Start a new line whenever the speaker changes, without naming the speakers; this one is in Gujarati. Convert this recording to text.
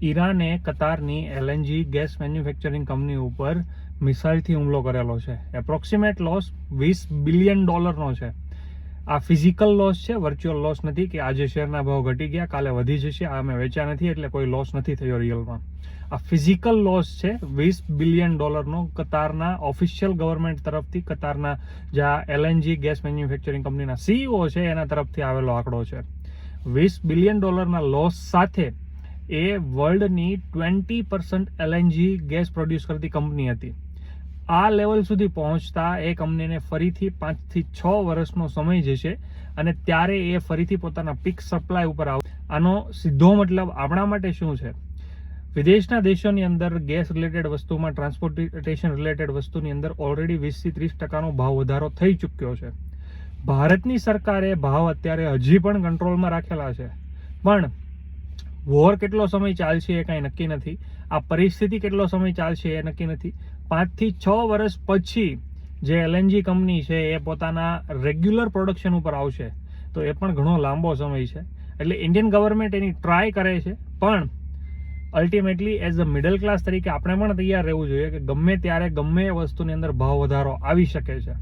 ઈરાને કતારની એલએનજી ગેસ મેન્યુફેક્ચરિંગ કંપની ઉપર મિસાઇલથી હુમલો કરેલો છે. એપ્રોક્સિમેટ લોસ $20 બિલિયન છે. આ ફિઝિકલ લોસ છે, વર્ચ્યુઅલ લોસ નથી કે આજે શેરના ભાવ ઘટી ગયા કાલે વધી જશે. આ અમે વેચ્યા નથી એટલે કોઈ લોસ નથી થયો રિયલમાં. આ ફિઝિકલ લોસ છે $20 બિલિયન કતારના ઓફિશિયલ ગવર્મેન્ટ તરફથી, કતારના જે એલએનજી ગેસ મેન્યુફેક્ચરિંગ કંપનીના સીઈઓ છે એના તરફથી આવેલો આંકડો છે. $20 બિલિયન લોસ સાથે એ વર્લ્ડની 20% એલએનજી ગેસ પ્રોડ્યુસ કરતી કંપની હતી. આ લેવલ સુધી પહોંચતા એ કંપનીને ફરીથી 5 થી 6 વર્ષનો સમય જશે અને ત્યારે એ ફરીથી પોતાના પીક સપ્લાય ઉપર આવશે. આનો સીધો મતલબ આપણા માટે શું છે? વિદેશના દેશોની અંદર ગેસ રિલેટેડ વસ્તુમાં, ટ્રાન્સપોર્ટેશન રિલેટેડ વસ્તુની અંદર ઓલરેડી 20 થી 30% ભાવ વધારો થઈ ચૂક્યો છે. ભારતની સરકારે ભાવ અત્યારે હજી પણ કંટ્રોલમાં રાખેલા છે, પણ વોર કેટલો સમય ચાલશે એ કાંઈ નક્કી નથી. આ પરિસ્થિતિ કેટલો સમય ચાલશે એ નક્કી નથી. 5 થી 6 વર્ષ પછી જે એલએનજી કંપની છે એ પોતાના રેગ્યુલર પ્રોડક્શન ઉપર આવશે, તો એ પણ ઘણો લાંબો સમય છે. એટલે ઇન્ડિયન ગવર્મેન્ટ એની ટ્રાય કરે છે, પણ ultimately as a middle class તરીકે આપણે પણ તૈયાર રહેવું જોઈએ કે ગમે ત્યારે ગમે એ વસ્તુની અંદર ભાવ વધારો આવી શકે છે.